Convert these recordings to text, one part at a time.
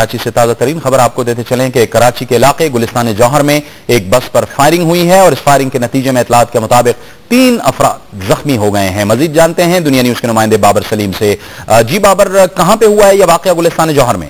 कराची से ताजा तरीन खबर आपको देते चलें कि कराची के इलाके गुलिस्तान जौहर में एक बस पर फायरिंग हुई है और इस फायरिंग के नतीजे में इतलात के मुताबिक 3 अफराद जख्मी हो गए हैं। मजीद जानते हैं दुनिया न्यूज के नुमाइंदे बाबर सलीम से। जी बाबर, कहां पे हुआ है यह वाकया गुलिस्तान जौहर में?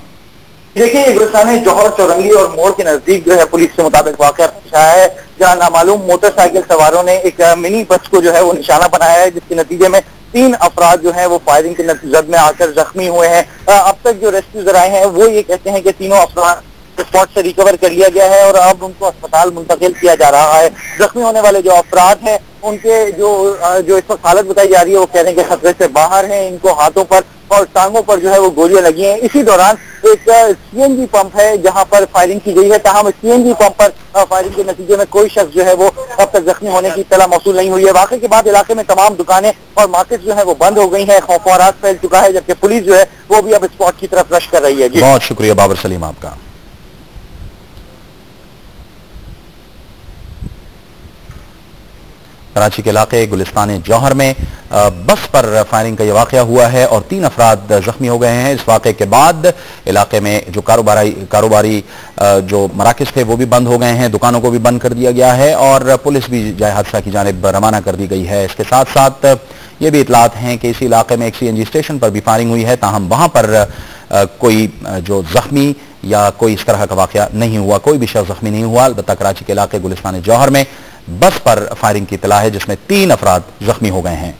देखिए, गुलिस्तान जौहर चौरंगी और मोड़ के नजदीक जो है पुलिस के मुताबिक वाकया पेश आया है, जहां नामालूम मोटरसाइकिल सवारों ने एक मिनी बस को जो है वो निशाना बनाया है, जिसके नतीजे में 3 अफराद जो है वो फायरिंग के जद में आकर जख्मी हुए हैं। अब तक जो रेस्क्यू जराए हैं वो ये कहते हैं कि तीनों अफराद स्पॉट से रिकवर कर लिया गया है और अब उनको अस्पताल मुंतकिल किया जा रहा है। जख्मी होने वाले जो अफराद हैं उनके जो इस वक्त हालत बताई जा रही है वो कह रहे हैं कि खतरे से बाहर हैं। इनको हाथों पर और टांगों पर जो है वो गोलियां लगी हैं। इसी दौरान एक सीएनजी पंप है जहां पर फायरिंग की गई है, ताहम सीएनजी पंप पर फायरिंग के नतीजे में कोई शख्स जो है वो अब तक जख्मी होने की इत्तला मौसूल नहीं हुई है। वाकई के बाद इलाके में तमाम दुकानें और मार्केट जो है वो बंद हो गई है, खौफ व रात फैल चुका है, जबकि पुलिस जो है वो भी अब स्पॉट की तरफ रश कर रही है। बहुत शुक्रिया बाबर सलीम आपका। कराची के इलाके गुलिस्तान जौहर में बस पर फायरिंग का यह वाकया हुआ है और 3 अफराद जख्मी हो गए हैं। इस वाकये के बाद इलाके में जो कारोबारी जो मराकज़ थे वो भी बंद हो गए हैं, दुकानों को भी बंद कर दिया गया है और पुलिस भी जाए हादसा की जानिब रवाना कर दी गई है। इसके साथ साथ ये भी इतलात हैं कि इसी इलाके में एक सीएनजी स्टेशन पर भी फायरिंग हुई है, ताहम वहां पर कोई जो जख्मी या कोई इस तरह का वाकया नहीं हुआ, कोई भी शख्स जख्मी नहीं हुआ। अलबत्ता कराची के इलाके गुलिस्तान जौहर में बस पर फायरिंग की इतला है जिसमें 3 अफराद जख्मी हो गए हैं।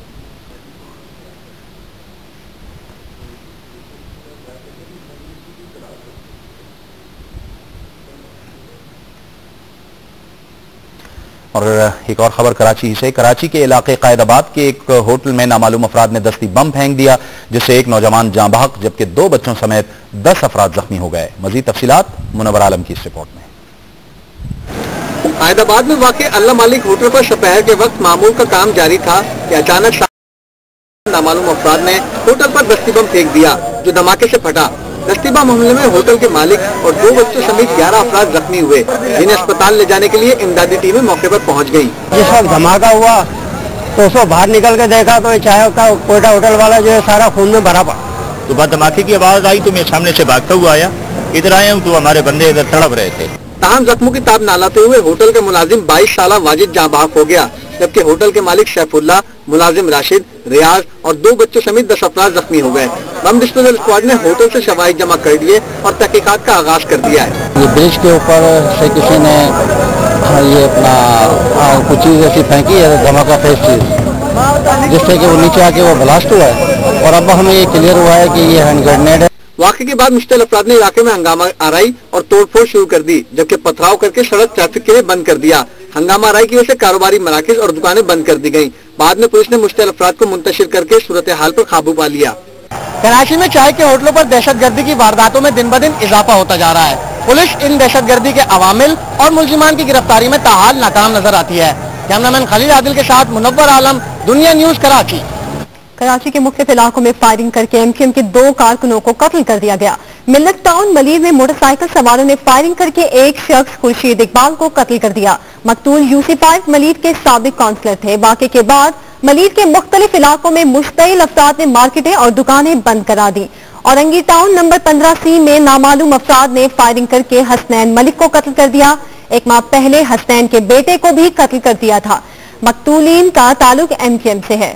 और एक और खबर कराची से। कराची के इलाके कायदाबाद के एक होटल में नामालूम अफराद ने दस्ती बम फेंक दिया जिससे एक नौजवान जाँ बहक जबकि 2 बच्चों समेत 10 अफराद जख्मी हो गए। मजीद तफसीलात मुनव्वर आलम की इस रिपोर्ट में। कायदाबाद में वाक़ अल्लाह मालिक होटल पर दोपहर के वक्त मामूल का काम जारी था कि अचानक नामालूम अफराद ने होटल पर दस्ती बम फेंक दिया जो धमाके से फटा। दस्ती बम हमले में होटल के मालिक और 2 बच्चों समेत 11 अफराद जख्मी हुए, जिन्हें अस्पताल ले जाने के लिए इमदादी टीमें मौके पर पहुंच गई। जिस वक्त धमाका हुआ तो उसको बाहर निकल के देखा तो चाय का कोयटा होटल वाला जो है सारा खून में भरा पड़ा। तो बाद धमाके की आवाज आई तो मैं सामने से भागता हुआ आया, इधर आया हूँ तो हमारे बंदे इधर तड़प रहे थे। ताहम जख्मों की ताब ना लाते हुए होटल के मुलाजिम 22 साला वाजिद जाँ बहक हो गया, जबकि होटल के मालिक सैफुल्लाह, मुलाजिम राशिद, रियाज और 2 बच्चों समेत 10 अफराद जख्मी हो गए। बम डिस्पोजल स्क्वाड ने होटल से शवाहिद जमा कर दिए और तहकीकात का आगाज कर दिया है। ये ब्रिज के ऊपर से किसी ने ये अपना कुछ चीज ऐसी फेंकी है, धमाका फेस चीज, जिससे कि वो नीचे आके वो ब्लास्ट हुआ है और अब हमें ये क्लियर हुआ है कि ये हैंड ग्रेनेड है। वाक़े के बाद मुश्तल अफराद ने इलाके में हंगामा आराई और तोड़फोड़ शुरू कर दी, जबकि पथराव करके सड़क ट्रैफिक के लिए बंद कर दिया। हंगामा आराई की वजह से कारोबारी मराकज़ और दुकानें बंद कर दी गयी। बाद में पुलिस ने मुश्तल अफराद को मुंतशिर करके सूरत हाल पर काबू पा लिया। कराची में चाय के होटलों पर दहशतगर्दी की वारदातों में दिन ब दिन इजाफा होता जा रहा है। पुलिस इन दहशतगर्दी के अवामिल और मुल्जिमान की गिरफ्तारी में ताहाल नाकाम नजर आती है। कैमरामैन खलील आदिल के साथ मुनव्वर आलम, दुनिया न्यूज कराची। कराची के मुख्तलिफ इलाकों में फायरिंग करके एमक्यूएम के 2 कारकुनों को कत्ल कर दिया गया। मिल्लत टाउन मलीर में मोटरसाइकिल सवारों ने फायरिंग करके एक शख्स खुर्शीद इकबाल को कत्ल कर दिया। मकतूल यूसी5 मलीर के साबिक काउंसलर थे। वाक़े के बाद मलीर के मुख्तलिफ इलाकों में मुश्तइल अफराद ने मार्केटें और दुकानें बंद करा दी। औरंगी टाउन नंबर 15C में नामालूम अफराद ने फायरिंग करके हसनैन मलिक को कत्ल कर दिया। 1 माह पहले हसनैन के बेटे को भी कत्ल कर दिया था। मकतूलीन का ताल्लुक एमक्यूएम से है।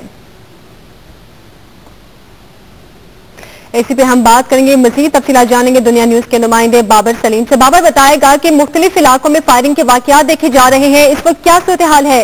इसी पे हम बात करेंगे, मजीद तफसीलात जानेंगे दुनिया न्यूज के नुमाइंदे बाबर सलीम से। बाबर बताएगा कि मुख्तलिफ इलाकों में फायरिंग के वाकयात देखे जा रहे हैं, इस वक्त क्या सूरत हाल है?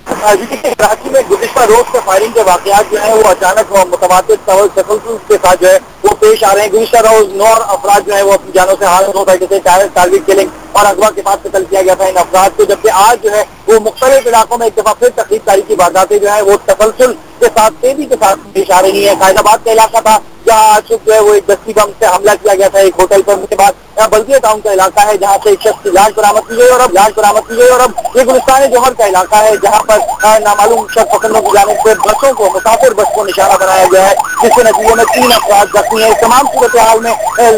कराची में गुज़िश्ता रोज के फायरिंग के वाकयात जो है वो अचानक मुतवातिर तसलसल के साथ जो है वो पेश आ रहे हैं। गुज़िश्ता रोज 9 अफराद जो है वो अपनी जानों से हाल हो बैठे थे। टारगेट किलिंग और अगवा के बाद कत्ल किया गया था इन अफराद को, जबकि आज जो है वो मुख्तलिफ इलाकों में एक दफा फिर तकरीबकारी की वारदातें जो है वो तसलसल के साथ तेजी के साथ पेश आ रही है। कायदाबाद का इलाका था जहाँ आज जो है वो एक दस्ती बम से हमला किया गया था एक होटल पर। उसके बाद बल्दिया टाउन का इलाका है जहाँ से एक शख्स की लाश बरामद की गई और अब ये गुलिस्तान जौहर का इलाका है जहाँ पर नामालूम शख्स पकड़ने की जाने से बसों को मुसाफिर बस को निशाना बनाया गया है, जिसके नतीजे में 3 अफराद जख्मी है। तमाम सूरत हाल में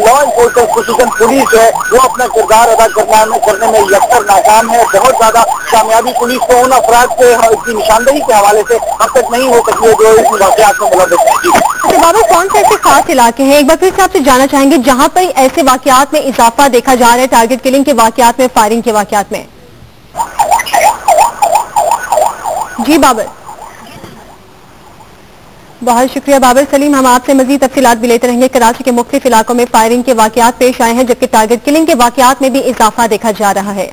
लॉ एनफोर्समेंट खुसूसन पुलिस जो है वो अपना किरदार अदा करने में यकसर नाकाम है। बहुत ज्यादा कामयाबी पुलिस को उन अफराद से इसकी निशानदेही के हवाले से अब तक नहीं हो सकी है जो इस वाकयात में मुलव्वस है। तो बाबा, कौन से ऐसे खास इलाके हैं, एक बार फिर से आपसे जानना चाहेंगे जहां पर ऐसे वाकयात में इजाफा देखा जा रहा है, टारगेट किलिंग के वाकयात में, फायरिंग के वाकयात में? जी बाबर, बहुत शुक्रिया बाबर सलीम। हम आपसे मजीद तफसीलात भी लेते रहेंगे। कराची के मुख्तलिफ इलाकों में फायरिंग के वाकयात पेश आए हैं, जबकि टारगेट किलिंग के वाकयात में भी इजाफा देखा जा रहा है।